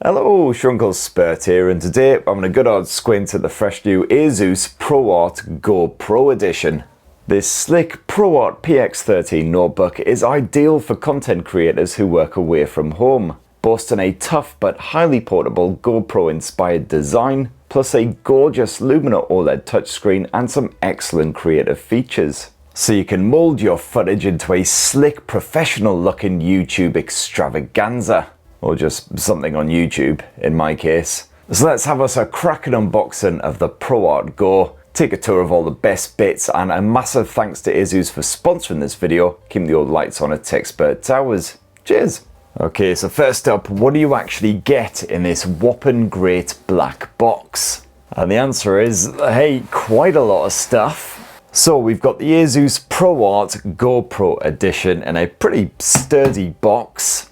Hello, Uncle Spurt here, and today I'm having a good hard squint at the fresh new ASUS ProArt GoPro edition. This slick ProArt PX13 notebook is ideal for content creators who work away from home, boasting a tough but highly portable GoPro-inspired design, plus a gorgeous Lumina OLED touchscreen and some excellent creative features. So you can mold your footage into a slick, professional-looking YouTube extravaganza. Or just something on YouTube, in my case. So let's have us a cracking unboxing of the ProArt Go, take a tour of all the best bits, and a massive thanks to ASUS for sponsoring this video, keeping the old lights on at TechSpurt Towers. Cheers! Okay, so first up, what do you actually get in this whopping great black box? And the answer is, hey, quite a lot of stuff. So we've got the ASUS ProArt GoPro edition in a pretty sturdy box.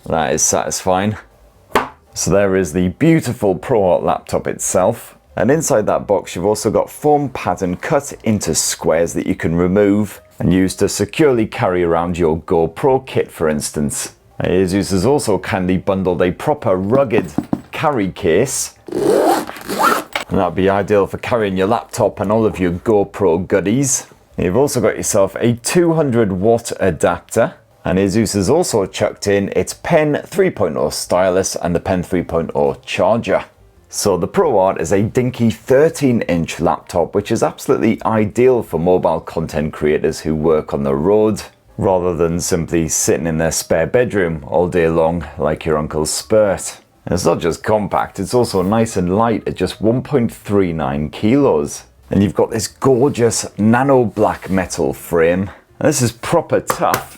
That is satisfying. So there is the beautiful ProArt laptop itself. And inside that box you've also got foam pattern cut into squares that you can remove and use to securely carry around your GoPro kit, for instance. ASUS has also kindly bundled a proper rugged carry case. And that'd be ideal for carrying your laptop and all of your GoPro goodies. You've also got yourself a 200 watt adapter. And ASUS has also chucked in its Pen 3.0 stylus and the Pen 3.0 charger. So the ProArt is a dinky 13-inch laptop, which is absolutely ideal for mobile content creators who work on the road, rather than simply sitting in their spare bedroom all day long like your Uncle Spurt. And it's not just compact, it's also nice and light at just 1.39 kilos. And you've got this gorgeous nano black metal frame. And this is proper tough.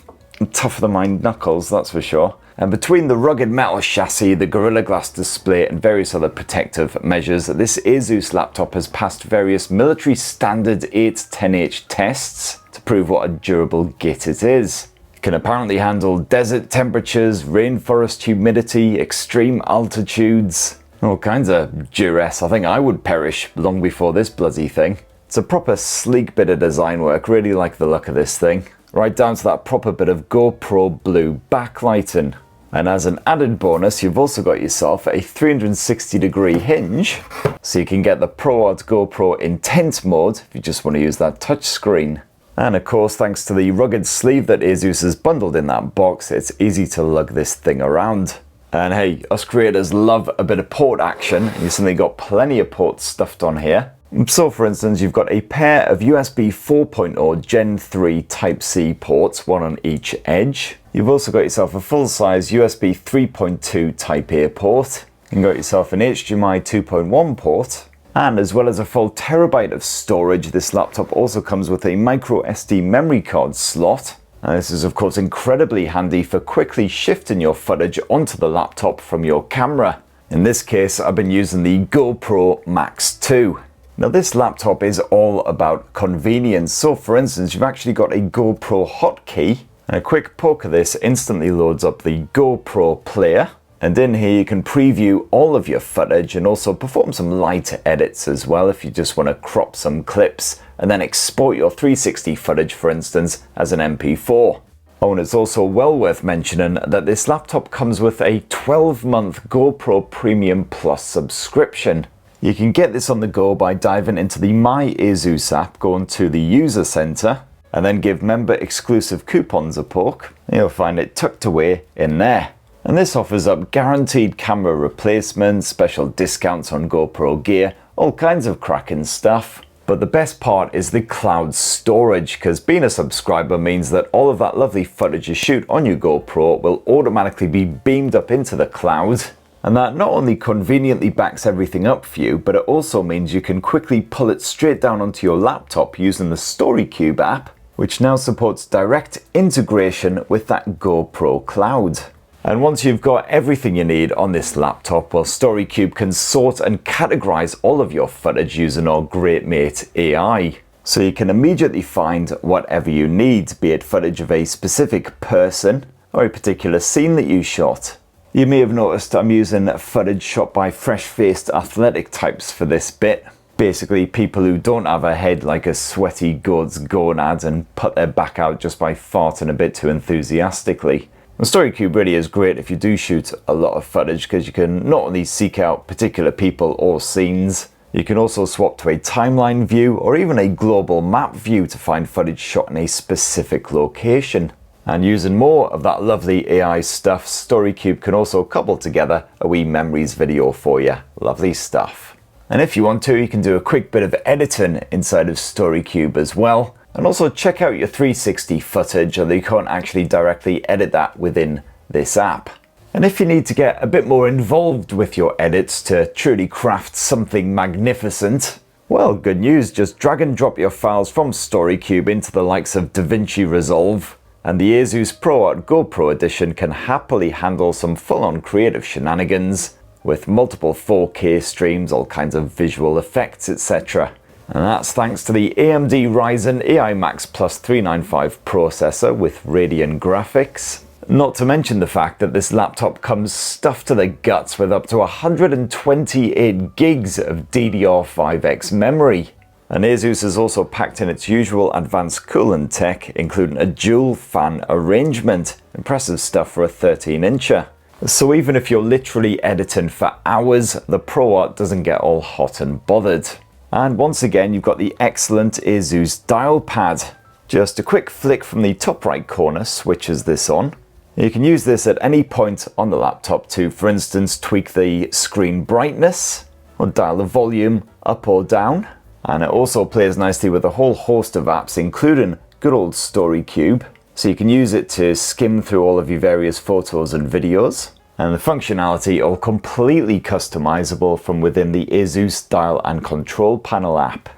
Tougher than my knuckles, that's for sure. And between the rugged metal chassis, the Gorilla Glass display and various other protective measures, this ASUS laptop has passed various military standard 810H tests to prove what a durable git it is. It can apparently handle desert temperatures, rainforest humidity, extreme altitudes, all kinds of duress. I think I would perish long before this bloody thing. It's a proper sleek bit of design work, really like the look of this thing. Right down to that proper bit of GoPro blue backlighting. And as an added bonus, you've also got yourself a 360-degree hinge, so you can get the ProArt GoPro Intense mode if you just want to use that touchscreen. And of course, thanks to the rugged sleeve that ASUS has bundled in that box, it's easy to lug this thing around. And hey, us creators love a bit of port action, and you've certainly got plenty of ports stuffed on here. So for instance, you've got a pair of USB 4.0 Gen 3 Type-C ports, one on each edge. You've also got yourself a full-size USB 3.2 Type-A port. You've got yourself an HDMI 2.1 port. And as well as a full terabyte of storage, this laptop also comes with a micro SD memory card slot. And this is of course incredibly handy for quickly shifting your footage onto the laptop from your camera. In this case, I've been using the GoPro Max 2. Now this laptop is all about convenience. So for instance, you've actually got a GoPro hotkey, and a quick poke of this instantly loads up the GoPro Player. And in here you can preview all of your footage and also perform some light edits as well if you just want to crop some clips and then export your 360 footage, for instance, as an MP4. Oh, and it's also well worth mentioning that this laptop comes with a 12-month GoPro Premium Plus subscription. You can get this on the go by diving into the My ASUS app, going to the user center, and then give member exclusive coupons a poke. You'll find it tucked away in there. And this offers up guaranteed camera replacements, special discounts on GoPro gear, all kinds of cracking stuff. But the best part is the cloud storage, because being a subscriber means that all of that lovely footage you shoot on your GoPro will automatically be beamed up into the cloud. And that not only conveniently backs everything up for you, but it also means you can quickly pull it straight down onto your laptop using the StoryCube app, which now supports direct integration with that GoPro cloud. And once you've got everything you need on this laptop, well, StoryCube can sort and categorize all of your footage using our great mate AI. So you can immediately find whatever you need, be it footage of a specific person or a particular scene that you shot. You may have noticed I'm using footage shot by fresh-faced athletic types for this bit. Basically people who don't have a head like a sweaty goat's gonad and put their back out just by farting a bit too enthusiastically. And StoryCube really is great if you do shoot a lot of footage, because you can not only seek out particular people or scenes, you can also swap to a timeline view or even a global map view to find footage shot in a specific location. And using more of that lovely AI stuff, StoryCube can also couple together a wee memories video for you. Lovely stuff. And if you want to, you can do a quick bit of editing inside of StoryCube as well. And also check out your 360 footage, although you can't actually directly edit that within this app. And if you need to get a bit more involved with your edits to truly craft something magnificent, well, good news, just drag and drop your files from StoryCube into the likes of DaVinci Resolve, and the ASUS ProArt GoPro edition can happily handle some full-on creative shenanigans with multiple 4K streams, all kinds of visual effects, etc. And that's thanks to the AMD Ryzen AI Max Plus 395 processor with Radeon graphics. Not to mention the fact that this laptop comes stuffed to the guts with up to 128 gigs of DDR5X memory. And ASUS has also packed in its usual advanced coolant tech, including a dual fan arrangement. Impressive stuff for a 13-incher. So even if you're literally editing for hours, the ProArt doesn't get all hot and bothered. And once again, you've got the excellent ASUS DialPad. Just a quick flick from the top right corner switches this on. You can use this at any point on the laptop to, for instance, tweak the screen brightness or dial the volume up or down. And it also plays nicely with a whole host of apps, including good old StoryCube. So you can use it to skim through all of your various photos and videos. And the functionality all completely customizable from within the ASUS Dial and Control Panel app.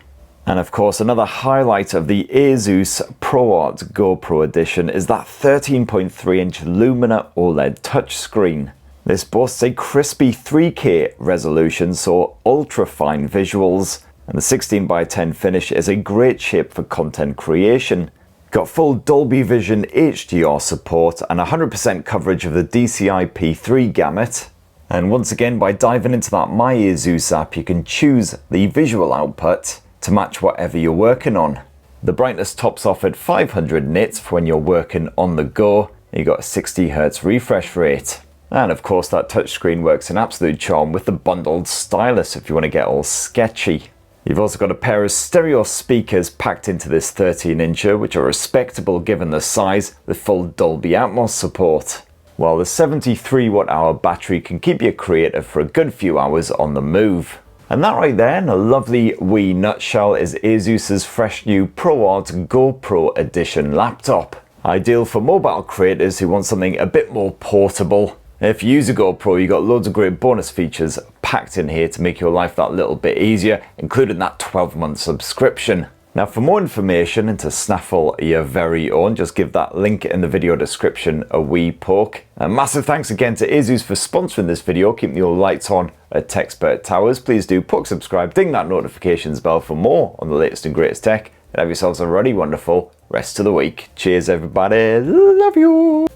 And of course, another highlight of the ASUS ProArt GoPro edition is that 13.3-inch Lumina OLED touchscreen. This boasts a crispy 3K resolution, so ultra-fine visuals, and the 16:10 finish is a great shape for content creation. Got full Dolby Vision HDR support and 100% coverage of the DCI-P3 gamut. And once again, by diving into that My ASUS app, you can choose the visual output to match whatever you're working on. The brightness tops off at 500 nits for when you're working on the go. You got a 60 Hz refresh rate. And of course, that touchscreen works in absolute charm with the bundled stylus if you want to get all sketchy. You've also got a pair of stereo speakers packed into this 13-incher, which are respectable given the size, with full Dolby Atmos support. While the 73 Watt-hour battery can keep you creative for a good few hours on the move. And that right there, in a lovely wee nutshell, is ASUS's fresh new ProArt GoPro edition laptop. Ideal for mobile creators who want something a bit more portable. If you use a GoPro, you got loads of great bonus features packed in here to make your life that little bit easier, including that 12-month subscription. Now, for more information and to snaffle your very own, just give that link in the video description a wee poke. And massive thanks again to ASUS for sponsoring this video, keeping your lights on at Techspert Towers. Please do poke subscribe, ding that notifications bell for more on the latest and greatest tech, and have yourselves a really wonderful rest of the week. Cheers, everybody. Love you.